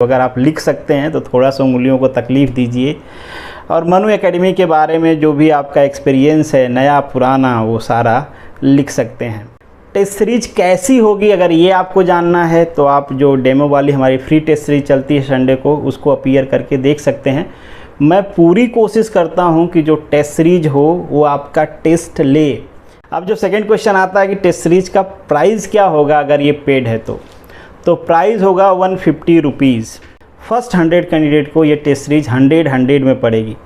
अगर आप लिख सकते हैं तो थोड़ा सा उंगलियों को तकलीफ़ दीजिए और मनु एकेडमी के बारे में जो भी आपका एक्सपीरियंस है, नया पुराना, वो सारा लिख सकते हैं। टेस्ट सीरीज कैसी होगी अगर ये आपको जानना है तो आप जो डेमो वाली हमारी फ्री टेस्ट सीरीज चलती है संडे को, उसको अपीयर करके देख सकते हैं। मैं पूरी कोशिश करता हूँ कि जो टेस्ट सीरीज हो वो आपका टेस्ट ले। अब जो सेकंड क्वेश्चन आता है कि टेस्ट सीरीज का प्राइस क्या होगा अगर ये पेड है तो प्राइस होगा 150 रुपीज़। फर्स्ट 100 कैंडिडेट को ये टेस्ट सीरीज 100 में पड़ेगी।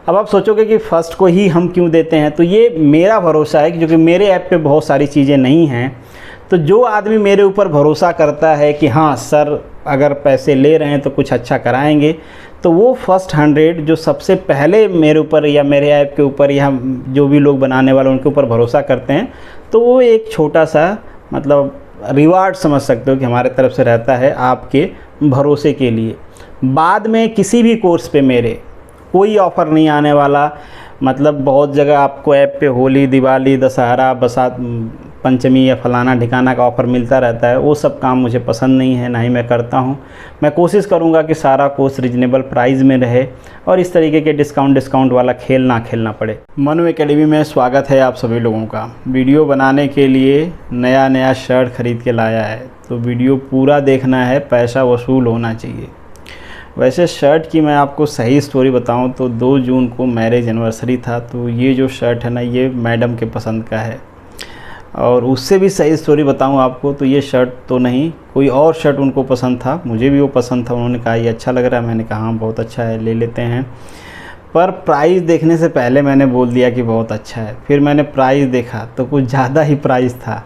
अब आप सोचोगे कि फ़र्स्ट को ही हम क्यों देते हैं, तो ये मेरा भरोसा है कि जो कि मेरे ऐप पे बहुत सारी चीज़ें नहीं हैं, तो जो आदमी मेरे ऊपर भरोसा करता है कि हाँ सर अगर पैसे ले रहे हैं तो कुछ अच्छा कराएंगे, तो वो फर्स्ट 100 जो सबसे पहले मेरे ऊपर या मेरे ऐप के ऊपर या जो भी लोग बनाने वाले उनके ऊपर भरोसा करते हैं, तो वो एक छोटा सा मतलब रिवार्ड समझ सकते हो कि हमारे तरफ से रहता है आपके भरोसे के लिए। बाद में किसी भी कोर्स पे मेरे कोई ऑफ़र नहीं आने वाला। मतलब बहुत जगह आपको ऐप पे होली, दिवाली, दशहरा, बसात पंचमी या फलाना ठिकाना का ऑफ़र मिलता रहता है। वो सब काम मुझे पसंद नहीं है, ना ही मैं करता हूँ। मैं कोशिश करूँगा कि सारा कोर्स रीजनेबल प्राइस में रहे और इस तरीके के डिस्काउंट वाला खेल ना खेलना पड़े। मनु एकेडमी में स्वागत है आप सभी लोगों का। वीडियो बनाने के लिए नया शर्ट ख़रीद के लाया है, तो वीडियो पूरा देखना है, पैसा वसूल होना चाहिए। वैसे शर्ट की मैं आपको सही स्टोरी बताऊं तो 2 जून को मैरिज एनिवर्सरी था, तो ये जो शर्ट है ना, ये मैडम के पसंद का है। और उससे भी सही स्टोरी बताऊं आपको तो ये शर्ट तो नहीं, कोई और शर्ट उनको पसंद था, मुझे भी वो पसंद था। उन्होंने कहा ये अच्छा लग रहा है, मैंने कहा हाँ बहुत अच्छा है, ले लेते हैं। पर प्राइस देखने से पहले मैंने बोल दिया कि बहुत अच्छा है। फिर मैंने प्राइस देखा तो कुछ ज़्यादा ही प्राइस था,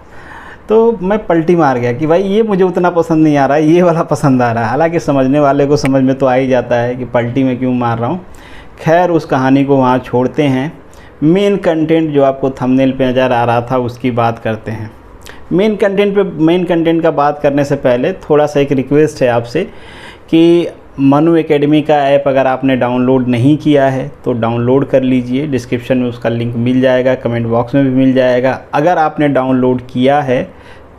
तो मैं पलटी मार गया कि भाई ये मुझे उतना पसंद नहीं आ रहा है, ये वाला पसंद आ रहा है। हालांकि समझने वाले को समझ में तो आ ही जाता है कि पलटी में क्यों मार रहा हूँ। खैर उस कहानी को वहाँ छोड़ते हैं। मेन कंटेंट जो आपको थंबनेल पे नज़र आ रहा था उसकी बात करते हैं। मेन कंटेंट का बात करने से पहले थोड़ा सा एक रिक्वेस्ट है आपसे कि मनु एकेडमी का ऐप अगर आपने डाउनलोड नहीं किया है तो डाउनलोड कर लीजिए। डिस्क्रिप्शन में उसका लिंक मिल जाएगा, कमेंट बॉक्स में भी मिल जाएगा। अगर आपने डाउनलोड किया है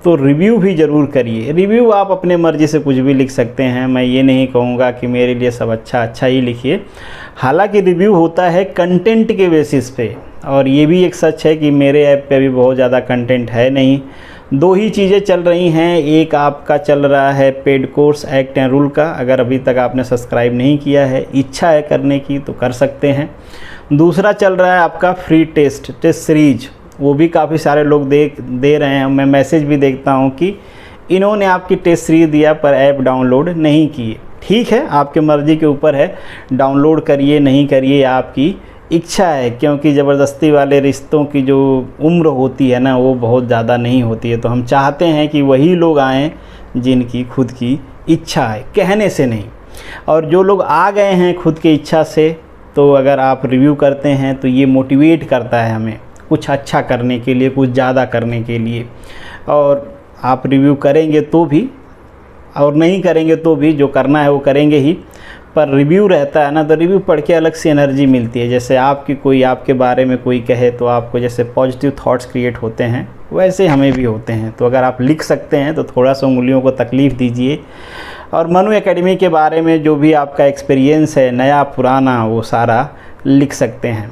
तो रिव्यू भी ज़रूर करिए। रिव्यू आप अपने मर्ज़ी से कुछ भी लिख सकते हैं, मैं ये नहीं कहूँगा कि मेरे लिए सब अच्छा ही लिखिए। हालांकि रिव्यू होता है कंटेंट के बेसिस पे, और ये भी एक सच है कि मेरे ऐप पे अभी बहुत ज़्यादा कंटेंट है नहीं। 2 ही चीज़ें चल रही हैं। एक आपका चल रहा है paid course act and rule का, अगर अभी तक आपने सब्सक्राइब नहीं किया है, इच्छा है करने की तो कर सकते हैं। दूसरा चल रहा है आपका फ्री टेस्ट सीरीज, वो भी काफ़ी सारे लोग दे रहे हैं। मैं मैसेज भी देखता हूँ कि इन्होंने आपकी टेस्ट सीरीज दिया पर ऐप डाउनलोड नहीं किए। ठीक है, आपके मर्ज़ी के ऊपर है, डाउनलोड करिए नहीं करिए आपकी इच्छा है, क्योंकि ज़बरदस्ती वाले रिश्तों की जो उम्र होती है ना वो बहुत ज़्यादा नहीं होती है। तो हम चाहते हैं कि वही लोग आएँ जिनकी खुद की इच्छा है, कहने से नहीं। और जो लोग आ गए हैं खुद की इच्छा से, तो अगर आप रिव्यू करते हैं तो ये मोटिवेट करता है हमें कुछ अच्छा करने के लिए, कुछ ज़्यादा करने के लिए। और आप रिव्यू करेंगे तो भी और नहीं करेंगे तो भी, जो करना है वो करेंगे ही। पर रिव्यू रहता है ना, तो रिव्यू पढ़ के अलग सी एनर्जी मिलती है। जैसे कोई आपके बारे में कोई कहे तो आपको जैसे पॉजिटिव थॉट्स क्रिएट होते हैं, वैसे हमें भी होते हैं। तो अगर आप लिख सकते हैं तो थोड़ा सा उंगलियों को तकलीफ़ दीजिए और मनु एकेडमी के बारे में जो भी आपका एक्सपीरियंस है, नया पुराना, वो सारा लिख सकते हैं।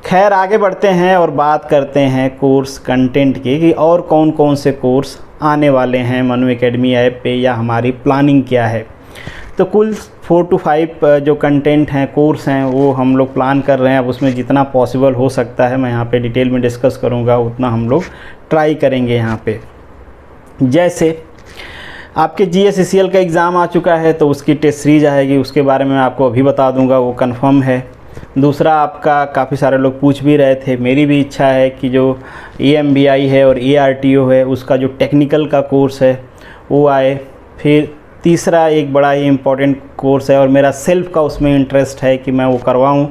खैर आगे बढ़ते हैं और बात करते हैं कोर्स कंटेंट की कि और कौन से कोर्स आने वाले हैं मनु एकेडमी ऐप पे, या हमारी प्लानिंग क्या है। तो कुल 4 to 5 जो कंटेंट हैं, कोर्स हैं, वो हम लोग प्लान कर रहे हैं। अब उसमें जितना पॉसिबल हो सकता है मैं यहाँ पे डिटेल में डिस्कस करूँगा, उतना हम लोग ट्राई करेंगे यहाँ पे। जैसे आपके GSCCL का एग्ज़ाम आ चुका है तो उसकी टेस्ट सीरीज आएगी, उसके बारे में आपको अभी बता दूँगा, वो कंफर्म है। दूसरा आपका काफ़ी सारे लोग पूछ भी रहे थे, मेरी भी इच्छा है कि जो AMBI है और ARTO है उसका जो टेक्निकल का कोर्स है वो आए। फिर तीसरा एक बड़ा ही इम्पोर्टेंट कोर्स है और मेरा सेल्फ का उसमें इंटरेस्ट है कि मैं वो करवाऊँ,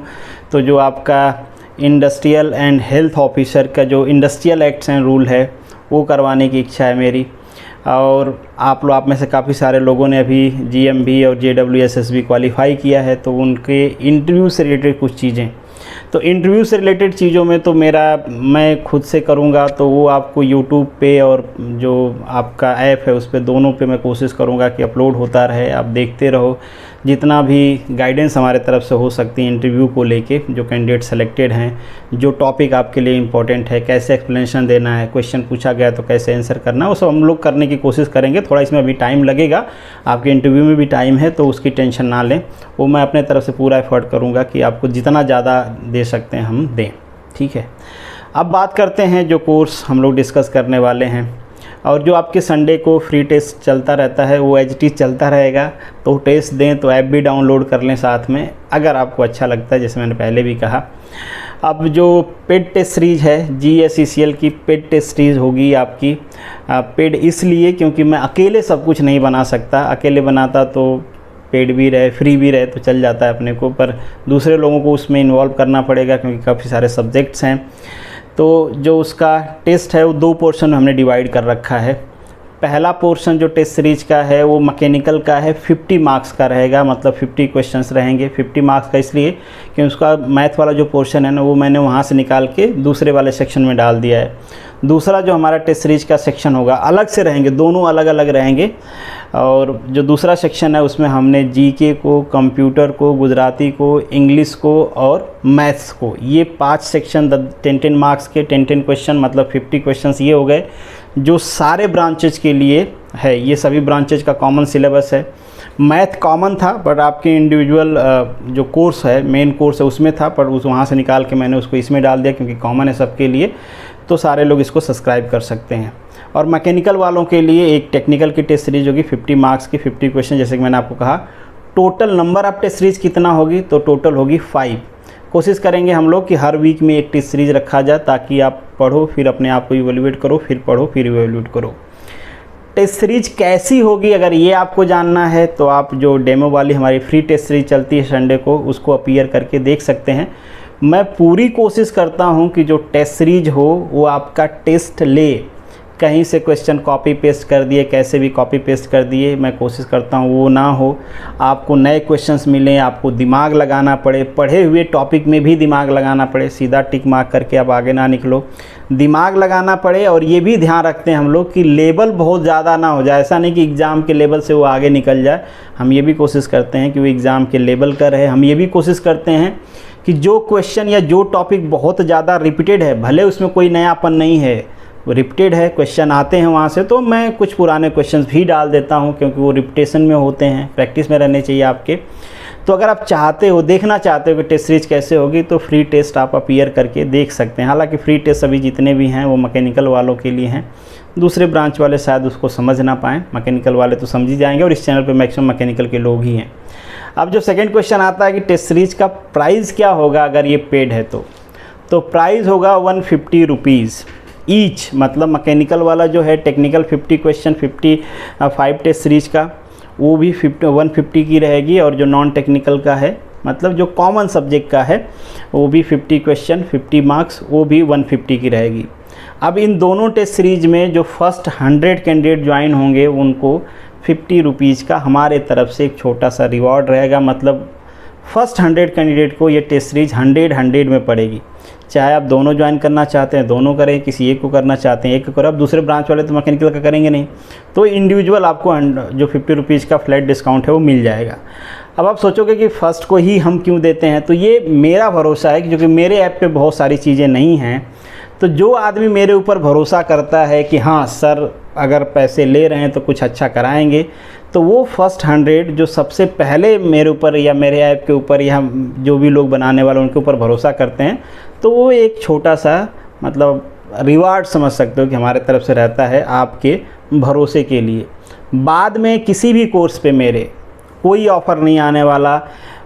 तो जो आपका इंडस्ट्रियल एंड हेल्थ ऑफिसर का जो इंडस्ट्रियल एक्ट्स एंड रूल है वो करवाने की इच्छा है मेरी। और आप में से काफ़ी सारे लोगों ने अभी GMB और JWSSB क्वालिफ़ाई किया है, तो उनके इंटरव्यू से रिलेटेड कुछ चीज़ें, तो इंटरव्यू से रिलेटेड चीज़ों में तो मैं खुद से करूँगा तो वो आपको यूट्यूब पे और जो आपका ऐप है उस पे दोनों पे मैं कोशिश करूँगा कि अपलोड होता रहे, आप देखते रहो। जितना भी गाइडेंस हमारे तरफ से हो सकती है इंटरव्यू को लेके, जो कैंडिडेट सेलेक्टेड हैं, जो टॉपिक आपके लिए इंपॉर्टेंट है, कैसे एक्सप्लेनेशन देना है, क्वेश्चन पूछा गया तो कैसे आंसर करना है, वो सब हम लोग करने की कोशिश करेंगे। थोड़ा इसमें अभी टाइम लगेगा, आपके इंटरव्यू में भी टाइम है, तो उसकी टेंशन ना लें। वो मैं अपने तरफ से पूरा एफर्ट करूँगा कि आपको जितना ज़्यादा दे सकते हैं हम दें, ठीक है। अब बात करते हैं जो कोर्स हम लोग डिस्कस करने वाले हैं, और जो आपके संडे को फ्री टेस्ट चलता रहता है वो एज इट चलता रहेगा। तो टेस्ट दें तो ऐप भी डाउनलोड कर लें साथ में, अगर आपको अच्छा लगता है, जैसे मैंने पहले भी कहा। अब जो पेड टेस्ट सीरीज़ है GSECL की पेड टेस्ट सीरीज़ होगी आपकी। पेड इसलिए क्योंकि मैं अकेले सब कुछ नहीं बना सकता, अकेले बनाता तो पेड भी रहे फ्री भी रहे तो चल जाता है अपने को, पर दूसरे लोगों को उसमें इन्वॉल्व करना पड़ेगा क्योंकि काफ़ी सारे सब्जेक्ट्स हैं। तो जो उसका टेस्ट है वो 2 पोर्शन में हमने डिवाइड कर रखा है। पहला पोर्शन जो टेस्ट सीरीज का है वो मैकेनिकल का है, 50 मार्क्स का रहेगा, मतलब 50 क्वेश्चंस रहेंगे। 50 मार्क्स का इसलिए कि उसका मैथ वाला जो पोर्शन है ना वो मैंने वहाँ से निकाल के दूसरे वाले सेक्शन में डाल दिया है। दूसरा जो हमारा टेस्ट सीरीज का सेक्शन होगा अलग से रहेंगे, दोनों अलग अलग रहेंगे। और जो दूसरा सेक्शन है उसमें हमने GK को, कंप्यूटर को, गुजराती को, इंग्लिश को और मैथ्स को, ये 5 सेक्शन 10-10 मार्क्स के 10-10 क्वेश्चन, मतलब 50 क्वेश्चंस ये हो गए जो सारे ब्रांचेज के लिए है। ये सभी ब्रांचेज का कॉमन सिलेबस है। मैथ कॉमन था बट आपके इंडिविजुअल जो कोर्स है, मेन कोर्स है उसमें था, पर उस वहाँ से निकाल के मैंने उसको इसमें डाल दिया क्योंकि कॉमन है सबके लिए, तो सारे लोग इसको सब्सक्राइब कर सकते हैं। और मैकेनिकल वालों के लिए एक टेक्निकल की टेस्ट सीरीज होगी 50 मार्क्स की, 50 क्वेश्चन, जैसे कि मैंने आपको कहा। Total number of test series कितना होगी, तो टोटल होगी 5। कोशिश करेंगे हम लोग कि हर वीक में एक टेस्ट सीरीज रखा जाए ताकि आप पढ़ो, फिर अपने आप को इवैल्यूएट करो, फिर पढ़ो, फिर इवैल्यूएट करो। टेस्ट सीरीज कैसी होगी अगर ये आपको जानना है तो आप जो डेमो वाली हमारी फ्री टेस्ट सीरीज चलती है संडे को, उसको अपीयर करके देख सकते हैं। मैं पूरी कोशिश करता हूँ कि जो टेस्ट सीरीज हो वो आपका टेस्ट ले, कहीं से क्वेश्चन कॉपी पेस्ट कर दिए, कैसे भी कॉपी पेस्ट कर दिए, मैं कोशिश करता हूँ वो ना हो। आपको नए क्वेश्चंस मिलें, आपको दिमाग लगाना पड़े, पढ़े हुए टॉपिक में भी दिमाग लगाना पड़े, सीधा टिक मार्क करके आप आगे ना निकलो, दिमाग लगाना पड़े। और ये भी ध्यान रखते हैं हम लोग कि लेवल बहुत ज़्यादा ना हो जाए, ऐसा नहीं कि एग्ज़ाम के लेवल से वो आगे निकल जाए। हम ये भी कोशिश करते हैं कि वो एग्ज़ाम के लेवल का रहे। हम ये भी कोशिश करते हैं कि जो क्वेश्चन या जो टॉपिक बहुत ज़्यादा रिपीटेड है, भले उसमें कोई नयापन नहीं है, रिपीटेड है, क्वेश्चन आते हैं वहाँ से, तो मैं कुछ पुराने क्वेश्चंस भी डाल देता हूँ क्योंकि वो रिपीटेशन में होते हैं, प्रैक्टिस में रहने चाहिए आपके। तो अगर आप चाहते हो, देखना चाहते हो कि टेस्ट सीरीज कैसे होगी, तो फ्री टेस्ट आप अपीयर करके देख सकते हैं। हालांकि फ्री टेस्ट अभी जितने भी हैं वो मैकेनिकल वालों के लिए हैं, दूसरे ब्रांच वाले शायद उसको समझ ना पाएँ, मैकेनिकल वाले तो समझ ही जाएंगे, और इस चैनल पर मैक्सिमम मैकेनिकल के लोग ही हैं। अब जो सेकेंड क्वेश्चन आता है कि टेस्ट सीरीज का प्राइस क्या होगा अगर ये पेड है तो प्राइस होगा 150 रुपीज़ ईच, मतलब मैकेनिकल वाला जो है टेक्निकल 50 क्वेश्चन 55 टेस्ट सीरीज का वो भी 150 की रहेगी, और जो नॉन टेक्निकल का है, मतलब जो कॉमन सब्जेक्ट का है, वो भी 50 क्वेश्चन 50 मार्क्स, वो भी 150 की रहेगी। अब इन दोनों टेस्ट सीरीज में जो फर्स्ट 100 कैंडिडेट ज्वाइन होंगे उनको 50 रुपीज़ का हमारे तरफ से एक छोटा सा रिवॉर्ड रहेगा। मतलब फर्स्ट 100 कैंडिडेट को ये टेस्ट सीरीज 100 में पड़ेगी। चाहे आप दोनों ज्वाइन करना चाहते हैं दोनों करें, किसी एक को करना चाहते हैं एक को करें। अब दूसरे ब्रांच वाले तो मैकेनिकल का करेंगे नहीं, तो इंडिविजुअल आपको जो 50 रुपीज़ का फ्लैट डिस्काउंट है वो मिल जाएगा। अब आप सोचोगे कि फ़र्स्ट को ही हम क्यों देते हैं, तो ये मेरा भरोसा है क्योंकि मेरे ऐप पे बहुत सारी चीज़ें नहीं हैं। तो जो आदमी मेरे ऊपर भरोसा करता है कि हाँ सर अगर पैसे ले रहे हैं तो कुछ अच्छा कराएंगे, तो वो फर्स्ट 100 जो सबसे पहले मेरे ऊपर या मेरे ऐप के ऊपर या जो भी लोग बनाने वाले उनके ऊपर भरोसा करते हैं, तो वो एक छोटा सा मतलब रिवार्ड समझ सकते हो कि हमारे तरफ से रहता है आपके भरोसे के लिए। बाद में किसी भी कोर्स पे मेरे कोई ऑफ़र नहीं आने वाला।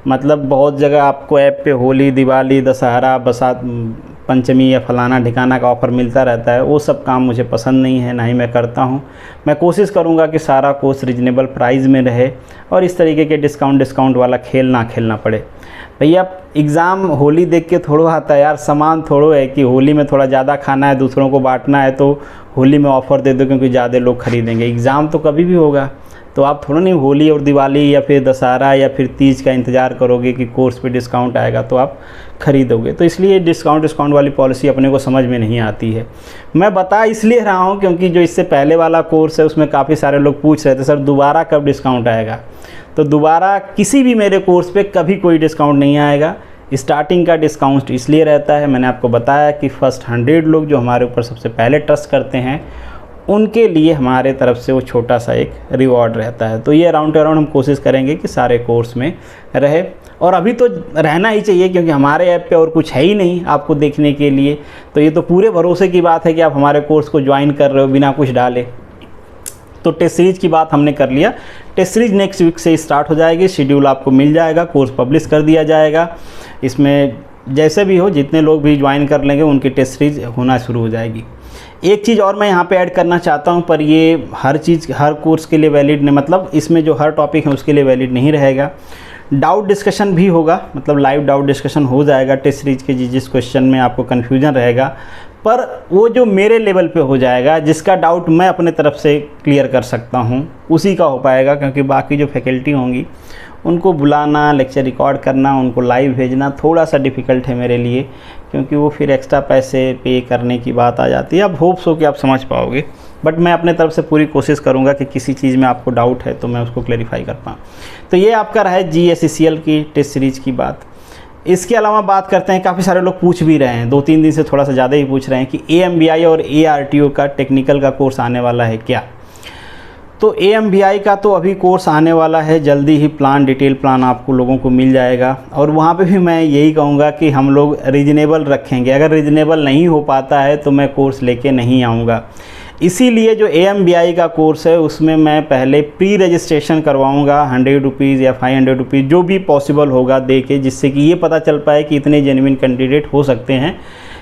मतलब बहुत जगह आपको ऐप पे होली, दिवाली, दशहरा, बरसात पंचमी या फलाना ठिकाना का ऑफ़र मिलता रहता है, वो सब काम मुझे पसंद नहीं है, ना ही मैं करता हूँ। मैं कोशिश करूँगा कि सारा कोर्स रीजनेबल प्राइस में रहे और इस तरीके के डिस्काउंट वाला खेल ना खेलना पड़े। भैया एग्ज़ाम होली देख के थोड़ा आता है यार, सामान थोड़ो है कि होली में थोड़ा ज़्यादा खाना है, दूसरों को बांटना है तो होली में ऑफ़र दे दो क्योंकि ज़्यादा लोग खरीदेंगे। एग्ज़ाम तो कभी भी होगा, तो आप थोड़ा नहीं होली और दिवाली या फिर दशहरा या फिर तीज का इंतज़ार करोगे कि कोर्स पे डिस्काउंट आएगा तो आप ख़रीदोगे। तो इसलिए डिस्काउंट वाली पॉलिसी अपने को समझ में नहीं आती है। मैं बता इसलिए रहा हूँ क्योंकि जो इससे पहले वाला कोर्स है उसमें काफ़ी सारे लोग पूछ रहे थे सर दोबारा कब डिस्काउंट आएगा। तो दोबारा किसी भी मेरे कोर्स पे कभी कोई डिस्काउंट नहीं आएगा। स्टार्टिंग का डिस्काउंट इसलिए रहता है, मैंने आपको बताया कि फर्स्ट 100 लोग जो हमारे ऊपर सबसे पहले ट्रस्ट करते हैं उनके लिए हमारे तरफ से वो छोटा सा एक रिवॉर्ड रहता है। तो ये अराउंड टू अराउंड हम कोशिश करेंगे कि सारे कोर्स में रहे, और अभी तो रहना ही चाहिए क्योंकि हमारे ऐप पे और कुछ है ही नहीं आपको देखने के लिए। तो ये तो पूरे भरोसे की बात है कि आप हमारे कोर्स को ज्वाइन कर रहे हो बिना कुछ डाले। तो टेस्ट सीरीज़ की बात हमने कर लिया। टेस्ट सीरीज़ नेक्स्ट वीक से स्टार्ट हो जाएगी, शेड्यूल आपको मिल जाएगा, कोर्स पब्लिश कर दिया जाएगा। इसमें जैसे भी हो जितने लोग भी ज्वाइन कर लेंगे उनकी टेस्ट सीरीज़ होना शुरू हो जाएगी। एक चीज़ और मैं यहाँ पे ऐड करना चाहता हूँ, पर ये हर चीज़ हर कोर्स के लिए वैलिड नहीं, मतलब इसमें जो हर टॉपिक है उसके लिए वैलिड नहीं रहेगा। डाउट डिस्कशन भी होगा, मतलब लाइव डाउट डिस्कशन हो जाएगा टेस्ट सीरीज के जिस क्वेश्चन में आपको कन्फ्यूजन रहेगा, पर वो जो मेरे लेवल पे हो जाएगा, जिसका डाउट मैं अपने तरफ से क्लियर कर सकता हूँ उसी का हो पाएगा। क्योंकि बाकी जो फैकल्टी होंगी उनको बुलाना, लेक्चर रिकॉर्ड करना, उनको लाइव भेजना थोड़ा सा डिफ़िकल्ट है मेरे लिए, क्योंकि वो फिर एक्स्ट्रा पैसे पे करने की बात आ जाती है। अब होप्स हो कि आप समझ पाओगे, बट मैं अपने तरफ से पूरी कोशिश करूँगा कि किसी चीज़ में आपको डाउट है तो मैं उसको क्लेरिफाई कर पाऊँ। तो ये आपका रहा है GSECL की टेस्ट सीरीज़ की बात। इसके अलावा बात करते हैं, काफ़ी सारे लोग पूछ भी रहे हैं, 2-3 दिन से थोड़ा सा ज़्यादा ही पूछ रहे हैं कि AMBI और ARTO का टेक्निकल का कोर्स आने वाला है क्या। तो AMBI का तो अभी कोर्स आने वाला है, जल्दी ही डिटेल प्लान आपको लोगों को मिल जाएगा। और वहाँ पे भी मैं यही कहूँगा कि हम लोग रीजनेबल रखेंगे। अगर रीजनेबल नहीं हो पाता है तो मैं कोर्स लेके नहीं आऊँगा। इसीलिए जो AMBI का कोर्स है उसमें मैं पहले प्री रजिस्ट्रेशन करवाऊँगा, 100 रुपीज़ या 500 रुपीज़ जो भी पॉसिबल होगा दे के, जिससे कि ये पता चल पाए कि इतने जेन्युइन कैंडिडेट हो सकते हैं।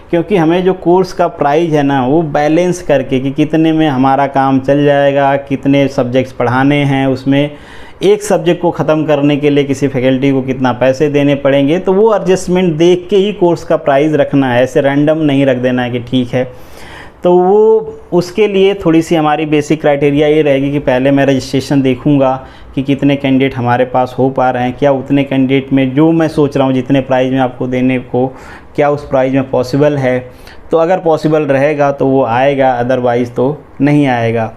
क्योंकि हमें जो कोर्स का प्राइस है ना वो बैलेंस करके कि कितने में हमारा काम चल जाएगा, कितने सब्जेक्ट्स पढ़ाने हैं, उसमें एक सब्जेक्ट को ख़त्म करने के लिए किसी फैकल्टी को कितना पैसे देने पड़ेंगे, तो वो एडजस्टमेंट देख के ही कोर्स का प्राइस रखना है। ऐसे रैंडम नहीं रख देना है कि ठीक है। तो वो उसके लिए थोड़ी सी हमारी बेसिक क्राइटेरिया ये रहेगी कि पहले मैं रजिस्ट्रेशन देखूंगा कि कितने कैंडिडेट हमारे पास हो पा रहे हैं, क्या उतने कैंडिडेट में जो मैं सोच रहा हूँ जितने प्राइस में आपको देने को, क्या उस प्राइस में पॉसिबल है। तो अगर पॉसिबल रहेगा तो वो आएगा, अदरवाइज़ तो नहीं आएगा।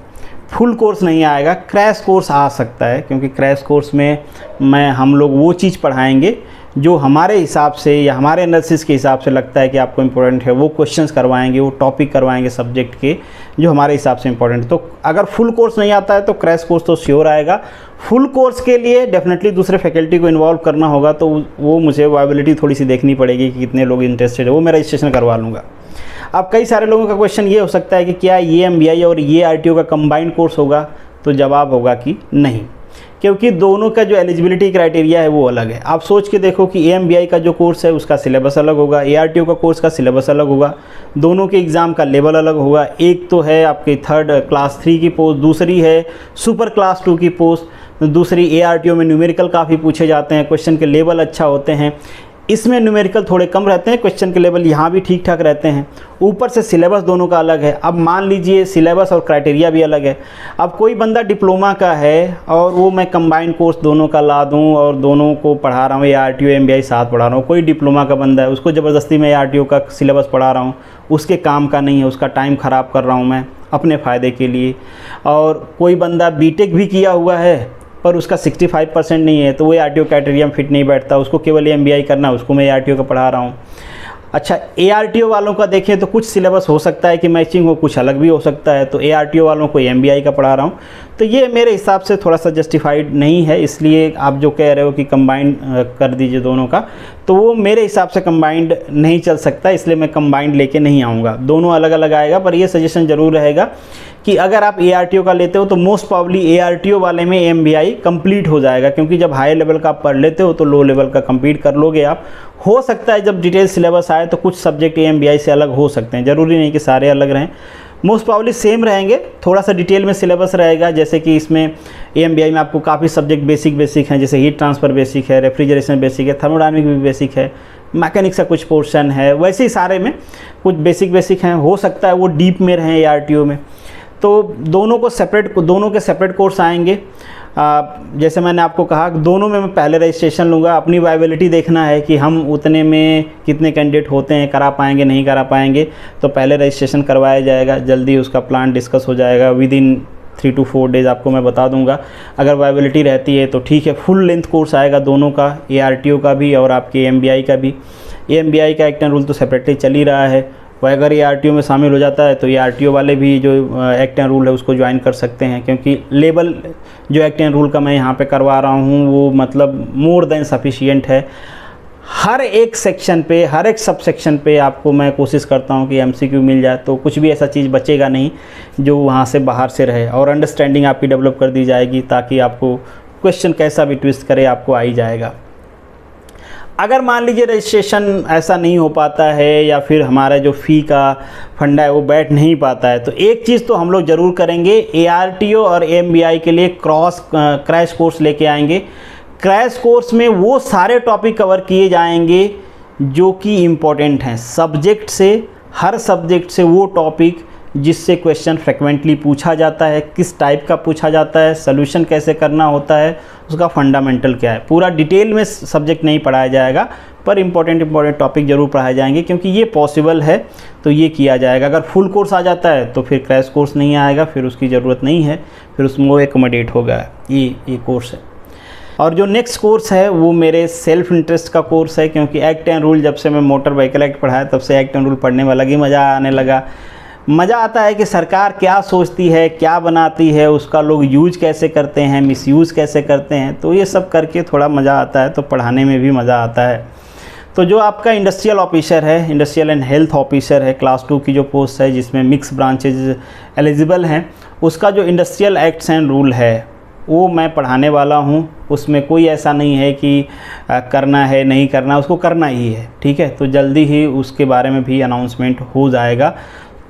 फुल कोर्स नहीं आएगा, क्रैश कोर्स आ सकता है, क्योंकि क्रैश कोर्स में हम लोग वो चीज़ पढ़ाएंगे जो हमारे हिसाब से या हमारे एनालिसिस के हिसाब से लगता है कि आपको इम्पोर्टेंट है, वो क्वेश्चंस करवाएंगे, वो टॉपिक करवाएंगे सब्जेक्ट के जो हमारे हिसाब से इम्पोर्टेंट है। तो अगर फुल कोर्स नहीं आता है तो क्रैश कोर्स तो श्योर आएगा। फुल कोर्स के लिए डेफिनेटली दूसरे फैकल्टी को इन्वॉल्व करना होगा, तो वो मुझे वायबिलिटी थोड़ी सी देखनी पड़ेगी कि कितने लोग इंटरेस्टेड है, वो मैं रजिस्ट्रेशन करवा लूँगा। अब कई सारे लोगों का क्वेश्चन ये हो सकता है कि क्या AMBI और ARTO का कंबाइंड कोर्स होगा, तो जवाब होगा कि नहीं, क्योंकि दोनों का जो एलिजिबिलिटी क्राइटेरिया है वो अलग है। आप सोच के देखो कि AMBI का जो कोर्स है उसका सिलेबस अलग होगा, ARTO का कोर्स का सिलेबस अलग होगा, दोनों के एग्ज़ाम का लेवल अलग होगा। एक तो है आपके 3rd क्लास 3 की पोस्ट, दूसरी है सुपर क्लास 2 की पोस्ट, दूसरी ARTO में न्यूमेरिकल काफ़ी पूछे जाते हैं, क्वेश्चन के लेवल अच्छा होते हैं। इसमें न्यूमेरिकल थोड़े कम रहते हैं, क्वेश्चन के लेवल यहाँ भी ठीक ठाक रहते हैं। ऊपर से सिलेबस दोनों का अलग है। अब मान लीजिए सिलेबस और क्राइटेरिया भी अलग है। अब कोई बंदा डिप्लोमा का है और वो मैं कंबाइंड कोर्स दोनों का ला दूँ और दोनों को पढ़ा रहा हूँ, ARTO AMBI साथ पढ़ा रहा हूँ। कोई डिप्लोमा का बंदा है, उसको ज़बरदस्ती मैं ARTO का सिलेबस पढ़ा रहा हूँ, उसके काम का नहीं है, उसका टाइम ख़राब कर रहा हूँ मैं अपने फ़ायदे के लिए। और कोई बंदा BTech भी किया हुआ है पर उसका 65% नहीं है, तो वो ARTO क्राइटेरिया में फिट नहीं बैठता, उसको केवल AMBI करना, उसको मैं ARTO का पढ़ा रहा हूँ। अच्छा, ARTO वालों का देखें तो कुछ सिलेबस हो सकता है कि मैचिंग हो, कुछ अलग भी हो सकता है, तो ARTO वालों को AMBI का पढ़ा रहा हूँ। तो ये मेरे हिसाब से थोड़ा सा जस्टिफाइड नहीं है। इसलिए आप जो कह रहे हो कि कंबाइंड कर दीजिए दोनों का, तो वो मेरे हिसाब से कंबाइंड नहीं चल सकता, इसलिए मैं कंबाइंड लेके नहीं आऊँगा। दोनों अलग अलग आएगा, पर ये सजेशन ज़रूर रहेगा कि अगर आप ARTO का लेते हो तो मोस्ट प्रॉब्ली ARTO वाले में AMBI कंप्लीट हो जाएगा, क्योंकि जब हाई लेवल का आप पढ़ लेते हो तो लो लेवल का कंप्लीट कर लोगे आप। हो सकता है जब डिटेल सिलेबस आए तो कुछ सब्जेक्ट AMBI से अलग हो सकते हैं, ज़रूरी नहीं कि सारे अलग रहें। मोस्ट प्रॉब्ली सेम रहेंगे, थोड़ा सा डिटेल में सिलेबस रहेगा। जैसे कि इसमें AMBI में आपको काफ़ी सब्जेक्ट बेसिक हैं, जैसे हीट ट्रांसफ़र बेसिक है, रेफ्रिजरेशन बेसिक है, थर्मोडायनामिक भी बेसिक है, मैकेनिक्स का कुछ पोर्शन है, वैसे ही सारे में कुछ बेसिक हैं। हो सकता है वो डीप में रहें ARTO में। तो दोनों के सेपरेट कोर्स आएंगे। जैसे मैंने आपको कहा दोनों में मैं पहले रजिस्ट्रेशन लूँगा। अपनी वायबिलिटी देखना है कि हम उतने में कितने कैंडिडेट होते हैं, करा पाएंगे नहीं करा पाएंगे, तो पहले रजिस्ट्रेशन करवाया जाएगा, जल्दी उसका प्लान डिस्कस हो जाएगा। विद इन 3 to 4 डेज़ आपको मैं बता दूंगा। अगर वायबिलिटी रहती है तो ठीक है, फुल लेंथ कोर्स आएगा दोनों का, ARTO का भी और आपके MBI का भी। MBI का एक्ट एंड रूल तो सेपरेटली चल ही रहा है, वह अगर ARTO में शामिल हो जाता है तो ARTO वाले भी जो एक्ट एंड रूल है उसको ज्वाइन कर सकते हैं, क्योंकि लेवल जो एक्ट एंड रूल का मैं यहाँ पे करवा रहा हूँ वो मतलब मोर देन सफिशिएंट है। हर एक सेक्शन पे, हर एक सब सेक्शन पे आपको मैं कोशिश करता हूँ कि MCQ मिल जाए, तो कुछ भी ऐसा चीज़ बचेगा नहीं जो वहाँ से बाहर से रहे, और अंडरस्टैंडिंग आपकी डेवलप कर दी जाएगी ताकि आपको क्वेश्चन कैसा भी ट्विस्ट करे आपको आ ही जाएगा। अगर मान लीजिए रजिस्ट्रेशन ऐसा नहीं हो पाता है या फिर हमारा जो फ़ी का फंडा है वो बैठ नहीं पाता है, तो एक चीज़ तो हम लोग ज़रूर करेंगे, ARTO और MBI के लिए क्रैश कोर्स लेके आएंगे। क्रैश कोर्स में वो सारे टॉपिक कवर किए जाएंगे जो कि इम्पोर्टेंट हैं सब्जेक्ट से, हर सब्जेक्ट से वो टॉपिक जिससे क्वेश्चन फ्रिक्वेंटली पूछा जाता है, किस टाइप का पूछा जाता है, सॉल्यूशन कैसे करना होता है, उसका फंडामेंटल क्या है। पूरा डिटेल में सब्जेक्ट नहीं पढ़ाया जाएगा, पर इम्पोर्टेंट टॉपिक ज़रूर पढ़ाए जाएंगे, क्योंकि ये पॉसिबल है तो ये किया जाएगा। अगर फुल कोर्स आ जाता है तो फिर क्रैश कोर्स नहीं आएगा, फिर उसकी ज़रूरत नहीं है, फिर उसमें वो एकोमोडेट होगा। ये कोर्स है। और जो नेक्स्ट कोर्स है वो मेरे सेल्फ इंटरेस्ट का कोर्स है, क्योंकि एक्ट एंड रूल जब से मैं मोटर व्हीकल एक्ट पढ़ाया तब से एक्ट एंड रूल पढ़ने में अलग ही मज़ा आने लगा। मज़ा आता है कि सरकार क्या सोचती है, क्या बनाती है, उसका लोग यूज कैसे करते हैं, मिसयूज़ कैसे करते हैं, तो ये सब करके थोड़ा मज़ा आता है, तो पढ़ाने में भी मज़ा आता है। तो जो आपका इंडस्ट्रियल ऑफिसर है, इंडस्ट्रियल एंड हेल्थ ऑफिसर है, क्लास 2 की जो पोस्ट है जिसमें मिक्स ब्रांचेज एलिजिबल हैं, उसका जो इंडस्ट्रियल एक्ट्स एंड रूल है वो मैं पढ़ाने वाला हूँ। उसमें कोई ऐसा नहीं है कि करना है नहीं करना, उसको करना ही है, ठीक है। तो जल्दी ही उसके बारे में भी अनाउंसमेंट हो जाएगा।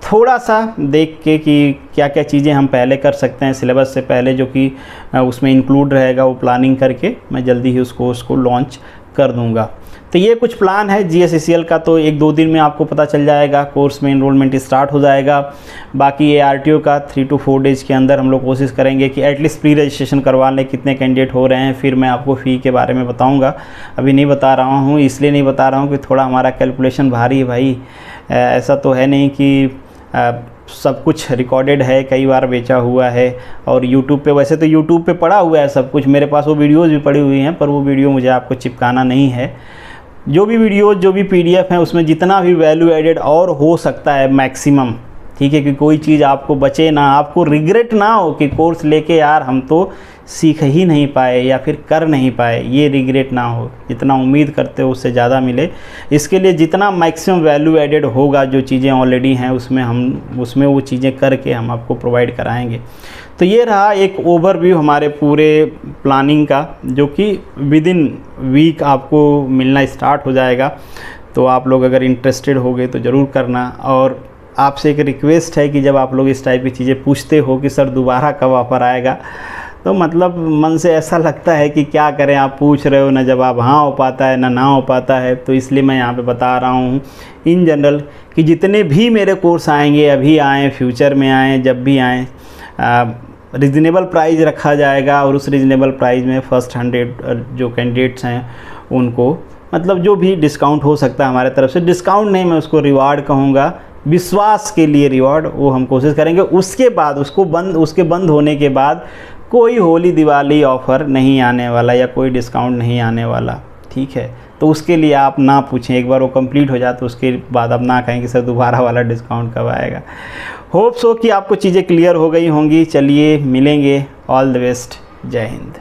थोड़ा सा देख के कि क्या क्या चीज़ें हम पहले कर सकते हैं सिलेबस से पहले, जो कि उसमें इंक्लूड रहेगा, वो प्लानिंग करके मैं जल्दी ही उस कोर्स को लॉन्च कर दूंगा। तो ये कुछ प्लान है GSCCL का, तो 1-2 दिन में आपको पता चल जाएगा, कोर्स में इनरोलमेंट स्टार्ट हो जाएगा। बाकी ARTO का 3 to 4 डेज़ के अंदर हम लोग कोशिश करेंगे कि एटलीस्ट प्री रजिस्ट्रेशन करवा लें, कितने कैंडिडेट हो रहे हैं, फिर मैं आपको फ़ी के बारे में बताऊंगा। अभी नहीं बता रहा हूँ, इसलिए नहीं बता रहा हूँ कि थोड़ा हमारा कैलकुलेशन भारी है भाई। ऐसा तो है नहीं कि सब कुछ रिकॉर्डेड है, कई बार बेचा हुआ है, और YouTube पे, वैसे तो YouTube पे पड़ा हुआ है सब कुछ, मेरे पास वो वीडियोज़ भी पड़ी हुई हैं, पर वो वीडियो मुझे आपको चिपकाना नहीं है। जो भी वीडियो, जो भी PDF है, उसमें जितना भी वैल्यू एडेड और हो सकता है मैक्सिमम, ठीक है, कि कोई चीज़ आपको बचे ना, आपको रिग्रेट ना हो कि कोर्स लेके यार हम तो सीख ही नहीं पाए या फिर कर नहीं पाए, ये रिग्रेट ना हो। जितना उम्मीद करते हो उससे ज़्यादा मिले, इसके लिए जितना मैक्सिमम वैल्यू एडेड होगा, जो चीज़ें ऑलरेडी हैं उसमें वो चीज़ें करके हम आपको प्रोवाइड कराएंगे। तो ये रहा एक ओवरव्यू हमारे पूरे प्लानिंग का, जो कि विद इन वीक आपको मिलना स्टार्ट हो जाएगा। तो आप लोग अगर इंटरेस्टेड होगे तो ज़रूर करना। और आपसे एक रिक्वेस्ट है कि जब आप लोग इस टाइप की चीज़ें पूछते हो कि सर दोबारा कब ऑफर आएगा, तो मतलब मन से ऐसा लगता है कि क्या करें, आप पूछ रहे हो, ना जवाब हाँ हो पाता है ना हो पाता है। तो इसलिए मैं यहाँ पे बता रहा हूँ इन जनरल कि जितने भी मेरे कोर्स आएंगे, अभी आएँ, फ्यूचर में आएँ, जब भी आएँ, रीज़नेबल प्राइस रखा जाएगा, और उस रीज़नेबल प्राइस में फर्स्ट 100 जो कैंडिडेट्स हैं उनको मतलब जो भी डिस्काउंट हो सकता है हमारे तरफ से, डिस्काउंट नहीं, मैं उसको रिवार्ड कहूँगा, विश्वास के लिए रिवार्ड, वो हम कोशिश करेंगे। उसके बाद उसके बंद होने के बाद कोई होली दिवाली ऑफ़र नहीं आने वाला या कोई डिस्काउंट नहीं आने वाला, ठीक है। तो उसके लिए आप ना पूछें, एक बार वो कंप्लीट हो जाए तो उसके बाद आप ना कहें कि सर दोबारा वाला डिस्काउंट कब आएगा। होप सो कि आपको चीज़ें क्लियर हो गई होंगी। चलिए मिलेंगे, ऑल द बेस्ट, जय हिंद।